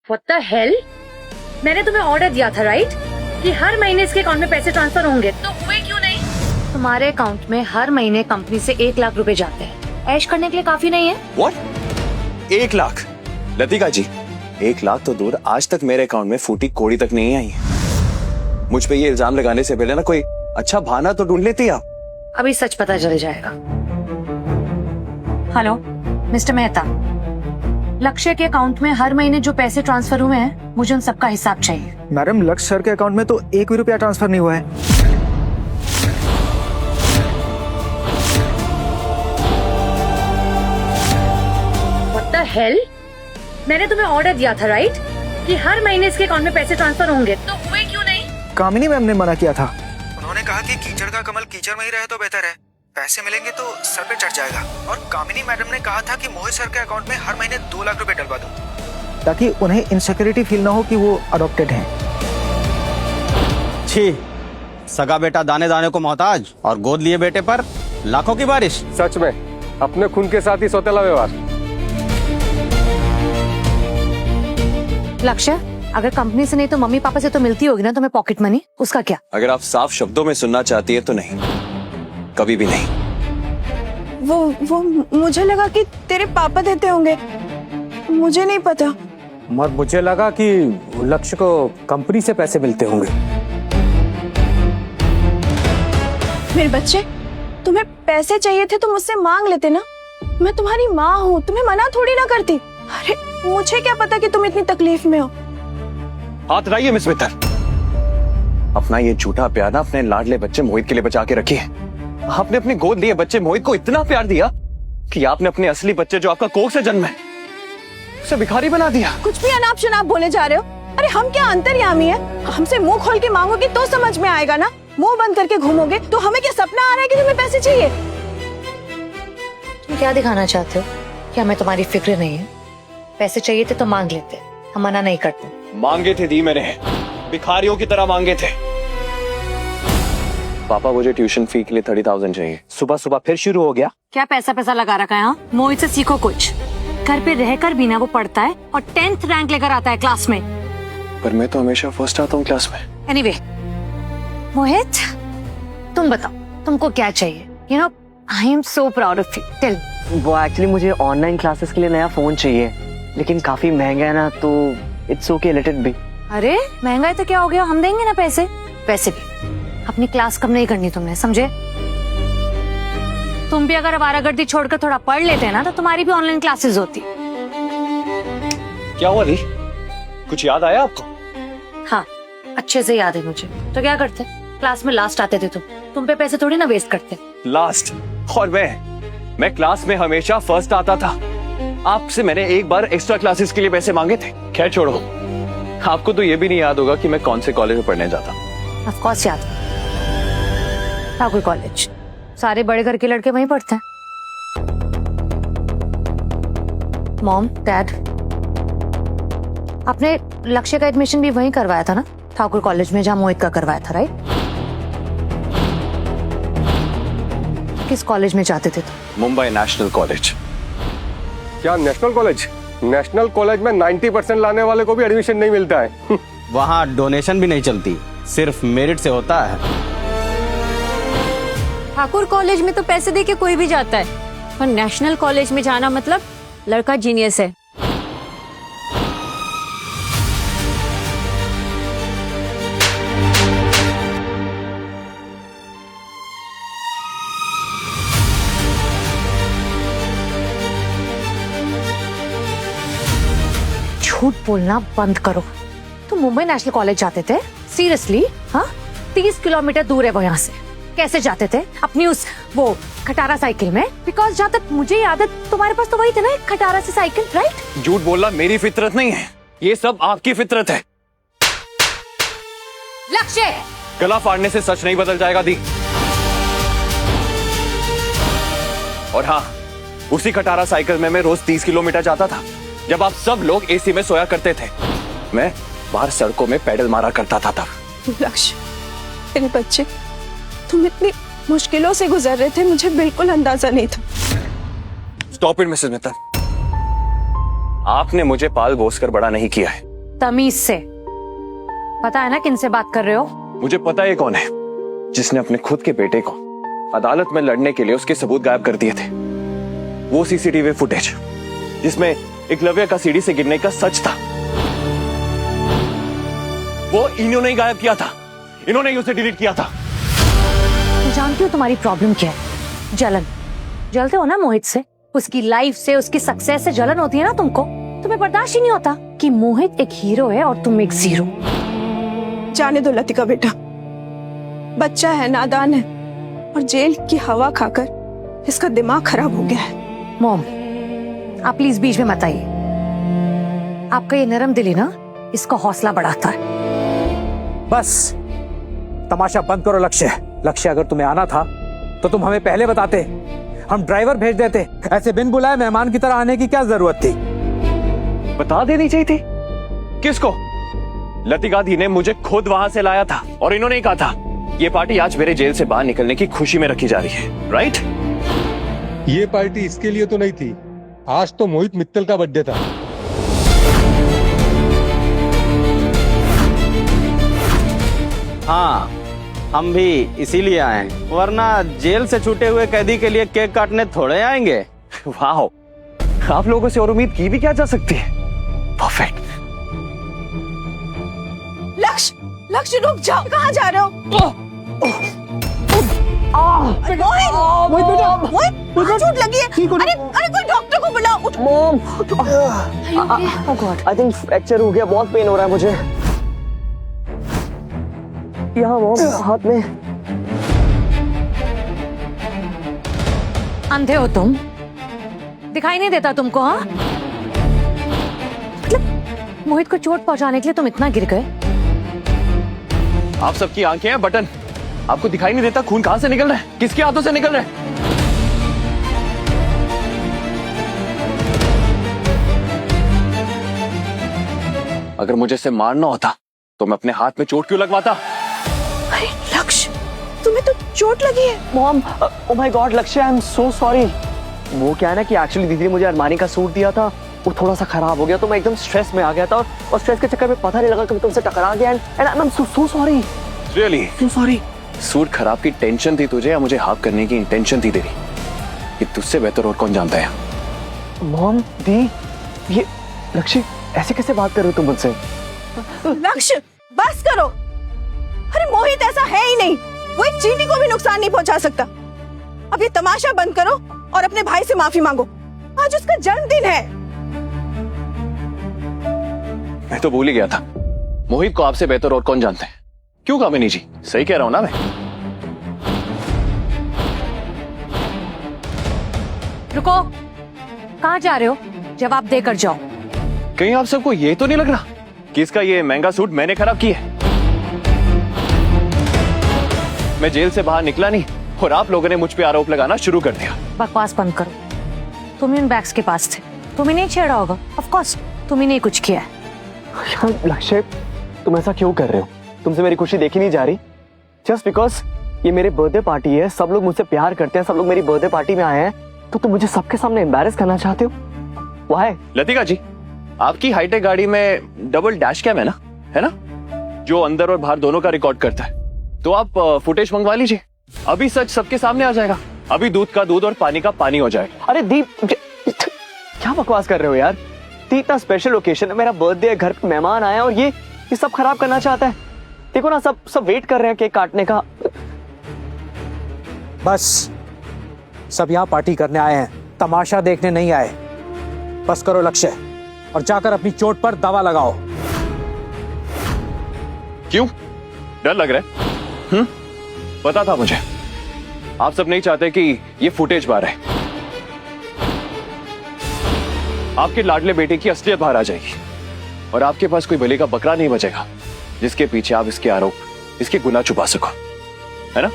What the hell? मैंने तुम्हें order दिया था राइट कि हर महीने इसके अकाउंट में पैसे ट्रांसफर होंगे, तो हुए क्यों नहीं? तुम्हारे अकाउंट में हर महीने कंपनी से 1 लाख रुपए जाते हैं। ऐश करने के लिए काफी नहीं है? What? 1 लाख? लतिका जी, 1 लाख तो दूर, आज तक मेरे अकाउंट में फूटी कोड़ी तक नहीं आई। मुझ पे ये इल्जाम लगाने से पहले ना कोई अच्छा बहाना तो ढूंढ लेती आप। अभी सच पता चल जाएगा। हेलो मिस्टर मेहता, लक्ष्य के अकाउंट में हर महीने जो पैसे ट्रांसफर हुए हैं, मुझे उन सबका हिसाब चाहिए। मैडम, लक्ष्य सर के अकाउंट में तो 1 भी रुपया ट्रांसफर नहीं हुआ है। What the hell? मैंने तुम्हें ऑर्डर दिया था राइट कि हर महीने इसके अकाउंट में पैसे ट्रांसफर होंगे, तो हुए क्यों नहीं? कामिनी मैम ने मना किया था। उन्होंने कहा कि कीचड़ का कमल कीचड़ में ही रहे तो बेहतर है, पैसे मिलेंगे तो सर पे चढ़ जाएगा। और कामिनी मैडम ने कहा था कि मोहित सर के अकाउंट में हर महीने 2 लाख रुपए डलवा दो, ताकि उन्हें इनसिक्योरिटी फील ना हो कि वो अडॉप्टेड हैं। छी, सगा बेटा दाने दाने को मोहताज और गोद लिए बेटे पर लाखों की बारिश। सच में अपने खून के साथ ही सौतेला व्यवहार। लक्ष्य, अगर कंपनी से नहीं तो मम्मी पापा से तो मिलती होगी ना तुम्हें पॉकेट मनी, उसका क्या? अगर आप साफ शब्दों में सुनना चाहती है तो नहीं, कभी भी नहीं। वो मुझे लगा कि तेरे पापा देते होंगे, मुझे नहीं पता। और मुझे लगा कि लक्ष्य को कंपनी से पैसे मिलते होंगे। मेरे बच्चे, तुम्हें पैसे चाहिए थे तो मुझसे मांग लेते ना। मैं तुम्हारी माँ हूँ, तुम्हें मना थोड़ी ना करती। अरे मुझे क्या पता कि तुम इतनी तकलीफ में हो। हाथ लाइए मिस मित्तर, अपना ये झूठा प्यार ना अपने लाडले बच्चे मोहित के लिए बचा के रखिए। आपने अपने गोद लिए बच्चे मोहित को इतना प्यार दिया कि आपने अपने असली बच्चे जो आपका कोख से जन्म है उसे भिखारी बना दिया। कुछ भी अनाप शनाप बोले जा रहे हो। अरे हम क्या अंतर्यामी है? हमसे मुंह खोल के मांगोगे तो समझ में आएगा ना। मुंह बंद करके घूमोगे तो हमें क्या सपना आ रहा है कि तुम्हें पैसे चाहिए? तुम क्या दिखाना चाहते हो कि हमें तुम्हारी फिक्र नहीं है? पैसे चाहिए थे तो मांग लेते, हम मना नहीं करते। मांगे थे दी मैंने, भिखारियों की तरह मांगे थे। पापा, मुझे ट्यूशन फी के लिए 30,000 चाहिए। सुबह सुबह फिर शुरू हो गया। क्या पैसा पैसा लगा रखा है? हाँ, मोहित से सीखो कुछ। घर पे रहकर भी ना वो पढ़ता है और 10th रैंक लेकर आता है क्लास में। पर मैं तो हमेशा फर्स्ट आता हूँ क्लास में। एनीवे, मोहित तुम बताओ तुमको क्या चाहिए? You know, I am so proud of you. Tell. वो एक्चुअली मुझे ऑनलाइन क्लासेस के लिए नया फोन चाहिए, लेकिन काफी महंगा है ना, तो it's okay, let it be. अरे महंगा है तो क्या हो गया, हम देंगे ना पैसे। वैसे भी अपनी क्लास कम नहीं करनी तुमने, समझे? तुम भी अगर आवारागर्दी छोड़कर थोड़ा पढ़ लेते ना तो तुम्हारी भी ऑनलाइन क्लासेस होती। क्या हुआ दी? कुछ याद आया आपको? हाँ, अच्छे से याद है मुझे। तो क्या करते, क्लास में लास्ट आते थे तुम पे पैसे थोड़ी ना वेस्ट करते। लास्ट? और मैं क्लास में हमेशा फर्स्ट आता था। आपसे मैंने एक बार एक्स्ट्रा क्लासेस के लिए पैसे मांगे थे। खैर छोड़ो, आपको तो ये भी नहीं याद होगा कि मैं कौन से कॉलेज में पढ़ने जाता हूँ। ऑफ कोर्स याद, ठाकुर कॉलेज। सारे बड़े घर के लड़के वहीं पढ़ते हैं। मॉम, डैड, आपने लक्ष्य का एडमिशन भी वहीं करवाया था ना, ठाकुर कॉलेज में, जहां मोहित का करवाया था, राइट? किस कॉलेज में जाते थे तुम? Mumbai national college. क्या नेशनल कॉलेज? नेशनल कॉलेज में 90% लाने वाले को भी एडमिशन नहीं मिलता है। वहाँ डोनेशन भी नहीं चलती, सिर्फ मेरिट से होता है। ठाकुर कॉलेज में तो पैसे दे के कोई भी जाता है, और नेशनल कॉलेज में जाना मतलब लड़का जीनियस है। झूठ बोलना बंद करो। तुम मुंबई नेशनल कॉलेज जाते थे? सीरियसली? हाँ, 30 किलोमीटर दूर है वो यहाँ से। कैसे जाते थे? अपनी उस वो खटारा साइकिल में? बिकॉज जहाँ तक मुझे याद है तुम्हारे पास तो वही थे ना, एक खटारा सी साइकिल, राइट? झूठ बोलना मेरी फितरत नहीं है, ये सब आपकी फितरत है। लक्ष्य, गला फाड़ने से सच नहीं बदल जाएगा दी। और हाँ, उसी खटारा साइकिल में मैं रोज 30 किलोमीटर जाता था, जब आप सब लोग एसी में सोया करते थे। मैं बाहर सड़कों में पैडल मारा करता था तब। लक्ष्य, मेरे बच्चे, तुम इतनी मुश्किलों से गुजर रहे थे, मुझे बिल्कुल अंदाजा नहीं था। स्टॉप इट मिसेस मित्तल, आपने मुझे पाल पोस कर बड़ा नहीं किया है। तमीज से। पता है ना किनसे बात कर रहे हो? मुझे पता है कौन है जिसने अपने खुद के बेटे को अदालत में लड़ने के लिए उसके सबूत गायब कर दिए थे। वो सीसीटीवी फुटेज जिसमें एकलव्य का सीढ़ी से गिरने का सच था, वो इन्होंने ही गायब किया था, इन्होंने ही उसे डिलीट किया था। मैं जानती हूँ तुम्हारी प्रॉब्लम क्या है, जलन। जलते हो ना मोहित से, उसकी लाइफ से, उसकी सक्सेस से जलन होती है ना तुमको। तुम्हें बर्दाश्त ही नहीं होता कि मोहित एक हीरो है और तुम एक जीरो। जाने दो लतिका बेटा, बच्चा है, नादान है, और जेल की हवा खाकर इसका दिमाग खराब हो गया है। मॉम, आप प्लीज बीच में मत आइए। आपका ये नरम दिली ना इसका हौसला बढ़ाता है। बस तमाशा बंद करो लक्ष्य। लक्ष्य, अगर तुम्हें आना था तो तुम हमें पहले बताते, हम ड्राइवर भेज देते। ऐसे बिन बुलाए मेहमान की तरह आने की क्या जरूरत थी? बता देनी चाहिए थी। किसको? लतिका दी ने मुझे खुद वहां से लाया था और इन्होंने ही कहा था ये पार्टी आज मेरे जेल से बाहर निकलने की खुशी में रखी जा रही है, राइट? ये पार्टी इसके लिए तो नहीं थी, आज तो मोहित मित्तल का बर्थडे था। हाँ, हम भी इसीलिए आए हैं, वरना जेल से छूटे हुए कैदी के लिए केक काटने थोड़े आएंगे। वाह, आप लोगों से और उम्मीद की भी क्या जा सकती है। परफेक्ट। लक्ष्य, लक्ष्य रुक जाओ, कहाँ जा रहे हो? मोहित, चोट लगी है। अरे अरे कोई डॉक्टर को बुलाओ। उठ। Mom, Oh God. I think fracture हो गया, बहुत पेन हो रहा है मुझे। यहाँ मॉम, हाथ में। अंधे हो तुम? दिखाई नहीं देता तुमको? हाँ, मतलब मोहित को चोट पहुंचाने के लिए तुम इतना गिर गए? आप सबकी आंखें हैं बटन, आपको दिखाई नहीं देता खून कहां से निकल रहा है, किसके हाथों से निकल रहा है? अगर मुझे इसे मारना होता तो मैं अपने हाथ में चोट क्यों लगवाता? अरे लक्ष्य, तुम्हें तो चोट लगी है। मॉम, ओ माय गॉड लक्ष्य, आई एम सो सॉरी। वो क्या है ना कि एक्चुअली दीदी ने मुझे अरमानी का सूट दिया था, वो थोड़ा सा खराब हो गया तो मैं एकदम स्ट्रेस में आ गया था, और स्ट्रेस के चक्कर में पता नहीं लगा कि मैं तुमसे टकरा गया। And I am so sorry, really so sorry. Suit खराब की टेंशन थी तुझे या मुझे हाफ करने की इंटेंशन थी तेरी? ये तुझसे बेहतर और कौन जानता है? मॉम, दी, ये लक्ष्य ऐसे कैसे बात कर रहे हो तुम मुझसे? लक्ष्य बस करो। अरे मोहित ऐसा है ही नहीं, वो एक चींटी को भी नुकसान नहीं पहुंचा सकता। अब ये तमाशा बंद करो और अपने भाई से माफी मांगो, आज उसका जन्मदिन है। मैं तो भूल ही गया था, मोहित को आपसे बेहतर और कौन जानते हैं। क्यों कामिनी जी, सही कह रहा हूं ना मैं? रुको, कहाँ जा रहे हो? जवाब देकर जाओ। कहीं आप सबको ये तो नहीं लग रहा कि इसका ये महंगा सूट मैंने खराब किया है? मैं जेल से बाहर निकला नहीं और आप लोगों ने मुझ पे आरोप लगाना शुरू कर दिया। बकवास बंद करो। तुम ही उन बैग्स के पास थे, तुम ही नहीं छेड़ा होगा। ऑफ कोर्स तुम ही नहीं कुछ किया है। यार लक्ष्य, तुम ऐसा क्यों कर रहे हो? तुमसे मेरी खुशी देखी नहीं जा रही? जस्ट बिकॉज ये मेरे बर्थडे पार्टी है, सब लोग मुझसे प्यार करते हैं, सब लोग मेरी बर्थडे पार्टी में आए हैं, तो तुम मुझे सबके सामने एम्बैरेस करना चाहते हो? Why? लतिका जी, आपकी हाईटेक गाड़ी में डबल डैश कैम है ना, है ना, जो अंदर और बाहर दोनों का रिकॉर्ड करता है। तो आप फुटेज मंगवा लीजिए, अभी सच सबके सामने आ जाएगा। अभी दूध का दूध और पानी का पानी हो जाएगा। अरे दीप, क्या बकवास कर रहे हो यार? दी, इतना स्पेशल ओकेशन है, मेरा बर्थडे है, घर पे मेहमान आए हैं और ये सब खराब करना चाहता है। देखो ना, सब वेट कर रहे हैं केक काटने का। बस, सब यहाँ पार्टी करने आए हैं, तमाशा देखने नहीं आए। बस करो लक्ष्य और जाकर अपनी चोट पर दवा लगाओ। क्यों डर लग रहा है? पता था मुझे, आप सब नहीं चाहते कि ये फुटेज बाहर है। आपके लाडले बेटे की असलियत बाहर आ जाएगी और आपके पास कोई बलि का बकरा नहीं बचेगा जिसके पीछे आप इसके आरोप, इसके गुनाह छुपा सको, है ना?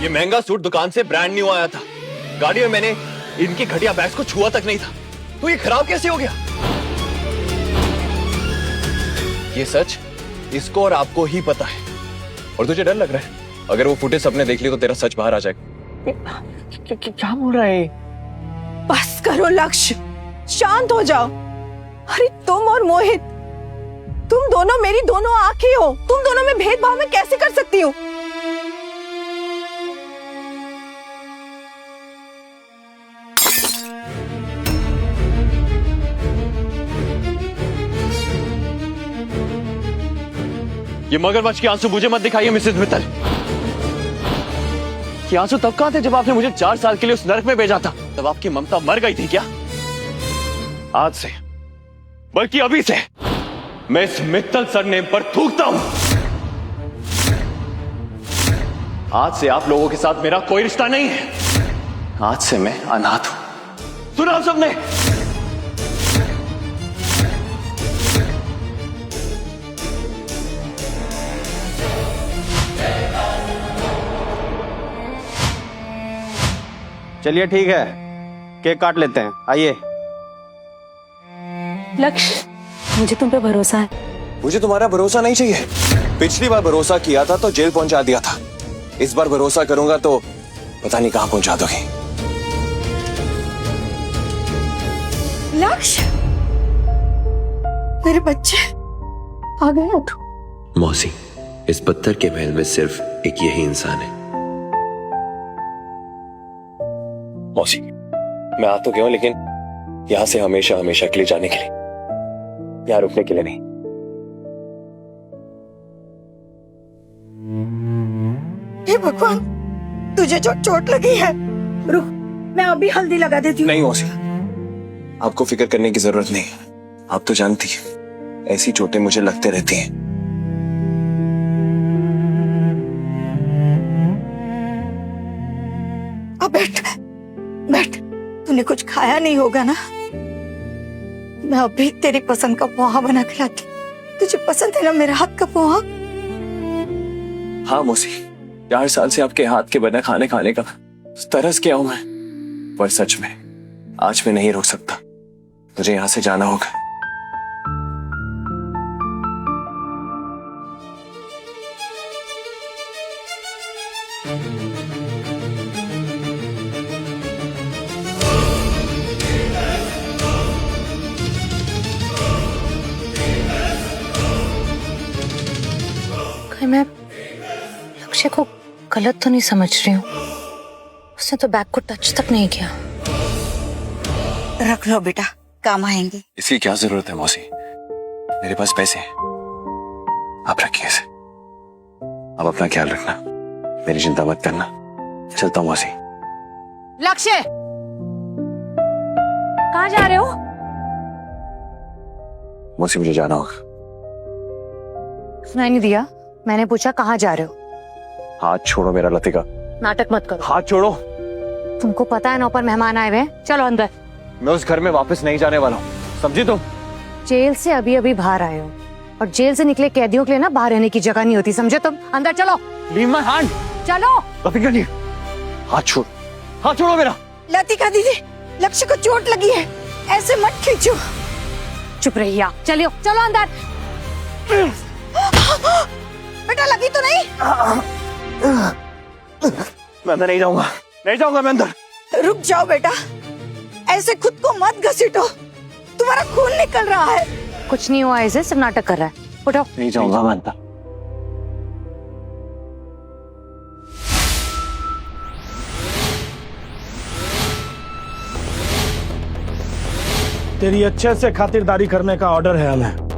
ये महंगा सूट दुकान से ब्रांड न्यू आया था, गाड़ी में मैंने इनकी घटिया बैग्स को छुआ तक नहीं था, तो ये खराब कैसे हो गया? ये सच इसको और आपको ही पता है और तुझे डर लग रहा है अगर वो फुटेज सबने देख ली तो तेरा सच बाहर आ जाएगा। क्या बोल रहा है? बस करो लक्ष्य, शांत हो जाओ। अरे तुम और मोहित, तुम दोनों मेरी दोनों आंखें हो, तुम दोनों में भेदभाव मैं कैसे कर सकती हूँ? ये मगरमच्छ के आंसू मुझे मत दिखाइए मिसेस मित्तल। ये आंसू तब कहां थे जब आपने मुझे 4 साल के लिए उस नरक में भेजा था? तब आपकी ममता मर गई थी क्या? आज से, बल्कि अभी से, मैं इस मित्तल सरनेम पर थूकता हूं। आज से आप लोगों के साथ मेरा कोई रिश्ता नहीं है। आज से मैं अनाथ हूं। सुना आप सबने? चलिए ठीक है, केक काट लेते हैं, आइए। लक्ष्य, मुझे तुम पे भरोसा है। मुझे तुम्हारा भरोसा नहीं चाहिए। पिछली बार भरोसा किया था तो जेल पहुंचा दिया था। इस बार भरोसा करूंगा तो पता नहीं कहां पहुंचा दोगे। लक्ष्य, मेरे बच्चे आ गए हो तुम। मौसी, इस पत्थर के महल में सिर्फ एक यही इंसान है। मौसी, मैं आ तो गया हूं, लेकिन यहां से हमेशा हमेशा के लिए जाने के लिए, यहां रुकने के लिए नहीं। हे भगवान, तुझे जो चोट लगी है, रुक, मैं अभी हल्दी लगा देती हूँ। नहीं मौसी, आपको फिक्र करने की जरूरत नहीं है। आप तो जानती हैं, ऐसी चोटें मुझे लगते रहती हैं। अब बैठ बैठ, तूने कुछ खाया नहीं होगा ना? मैं अभी तेरी पसंद का पोहा बना के लाती। तुझे पसंद है ना मेरे हाथ का पोहा? हाँ मौसी, 4 साल से आपके हाथ के बना खाने खाने का तरस गया हूं मैं। पर सच में आज मैं नहीं रुक सकता। मुझे यहां से जाना होगा। मैं लक्ष्य को गलत तो नहीं समझ रही हूँ? उसने तो बैग को टच तक नहीं किया। रख लो बेटा, काम आएंगे। इसकी क्या जरूरत है मौसी? मेरे पास पैसे हैं, आप रखिए इसे। आप अपना ख्याल रखना, मेरी चिंता मत करना। चलता हूँ मौसी। लक्ष्य, कहाँ जा रहे हो? मौसी मुझे जाना होगा। सुनाई नहीं दिया? मैंने पूछा कहाँ जा रहे हो? हाथ छोड़ो मेरा लतिका। नाटक मत करो। हाथ छोड़ो। तुमको पता है ना ऊपर मेहमान आए हुए हैं। चलो अंदर। मैं उस घर में वापस नहीं जाने वाला हूँ, समझी तुम? जेल से अभी अभी बाहर आए हो, और जेल से निकले कैदियों के लिए ना बाहर रहने की जगह नहीं होती, समझे तुम? अंदर चलो। Leave my hand. चलो। लतिका जी, हाथ छोड़, हाथ छोड़ो मेरा। लतिका दीदी, लक्ष्य को चोट लगी है, ऐसे मत खींचो। चुप रहिए आप। चलियो, चलो अंदर। बेटा लगी तो नहीं? मैं अंदर नहीं जाऊंगा, नहीं जाऊंगा मैं अंदर। रुक जाओ बेटा, ऐसे खुद को मत घसीटो, तुम्हारा खून निकल रहा है। कुछ नहीं हुआ, ऐसे सिर्फ नाटक कर रहा है। उठो। नहीं जाऊंगा मैं अंदर। तेरी अच्छे से खातिरदारी करने का ऑर्डर है हमें।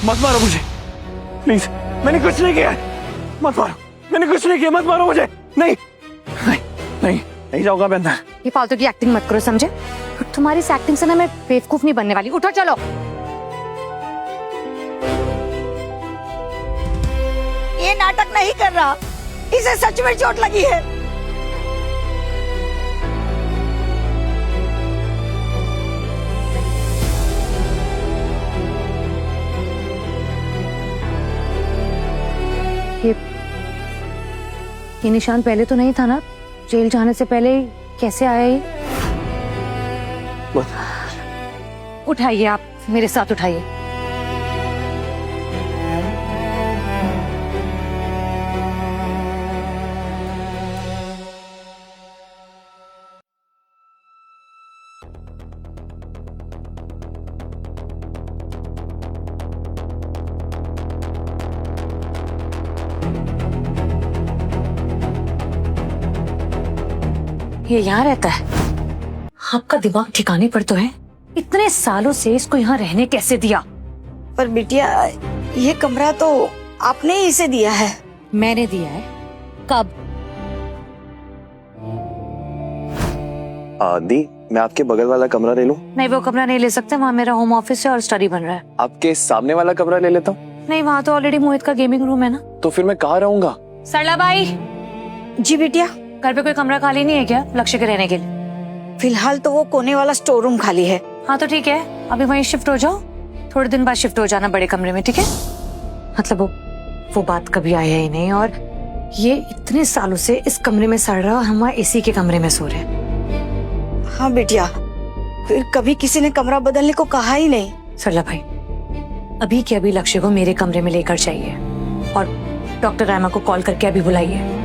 मत मारो मुझे प्लीज, मैंने कुछ नहीं किया। मत मारो, मैंने कुछ नहीं किया, मत मारो मुझे। नहीं नहीं नहीं, नहीं जाऊंगा मैं अंदर। ये फालतू की एक्टिंग मत करो, समझे? तुम्हारी इस एक्टिंग से ना मैं बेवकूफ नहीं बनने वाली। उठो चलो। ये नाटक नहीं कर रहा, इसे सच में चोट लगी है। ये निशान पहले तो नहीं था ना? जेल जाने से पहले कैसे आया ये? उठाइए, आप मेरे साथ उठाइए। ये यहाँ रहता है? आपका दिमाग ठिकाने पर तो है? इतने सालों से इसको यहाँ रहने कैसे दिया? पर बिटिया, ये कमरा तो आपने ही इसे दिया है। मैंने दिया है? कब? दी, मैं आपके बगल वाला कमरा ले लूं? नहीं, वो कमरा नहीं ले सकते, वहाँ मेरा होम ऑफिस है और स्टडी बन रहा है। आपके सामने वाला कमरा ले लेता हूँ? नहीं, वहाँ तो ऑलरेडी मोहित का गेमिंग रूम है ना। तो फिर मैं कहाँ रहूंगा? सरला बाई, जी बिटिया। घर पे कोई कमरा खाली नहीं है क्या लक्ष्य के रहने के लिए? फिलहाल तो वो कोने वाला स्टोर रूम खाली है। हाँ तो ठीक है, अभी वहीं शिफ्ट हो जाओ, थोड़े दिन बाद शिफ्ट हो जाना बड़े कमरे में, ठीक है? मतलब वो बात कभी आया ही नहीं, और ये इतने सालों से इस कमरे में सड़ रहा, हम वहाँ एसी के कमरे में सो रहे हैं। हाँ बिटिया, फिर कभी किसी ने कमरा बदलने को कहा ही नहीं। सरला भाई, अभी के अभी लक्ष्य को मेरे कमरे में लेकर चाहिए, और डॉक्टर रामा को कॉल करके अभी बुलाइए।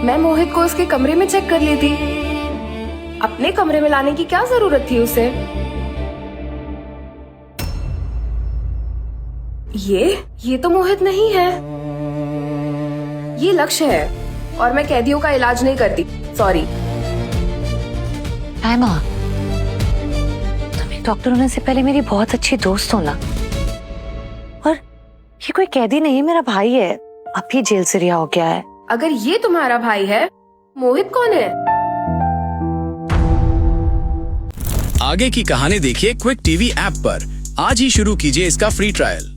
मैं मोहित को उसके कमरे में चेक कर ली थी, अपने कमरे में लाने की क्या जरूरत थी उसे? ये तो मोहित नहीं है, ये लक्ष्य है, और मैं कैदियों का इलाज नहीं करती, सॉरी। रामा, तुम्हें डॉक्टर होने से पहले मेरी बहुत अच्छी दोस्त हो ना, और ये कोई कैदी नहीं है, मेरा भाई है, अभी जेल से रिहा हो गया है। अगर ये तुम्हारा भाई है, मोहित कौन है? आगे की कहानी देखिए क्विक टीवी ऐप पर। आज ही शुरू कीजिए इसका फ्री ट्रायल।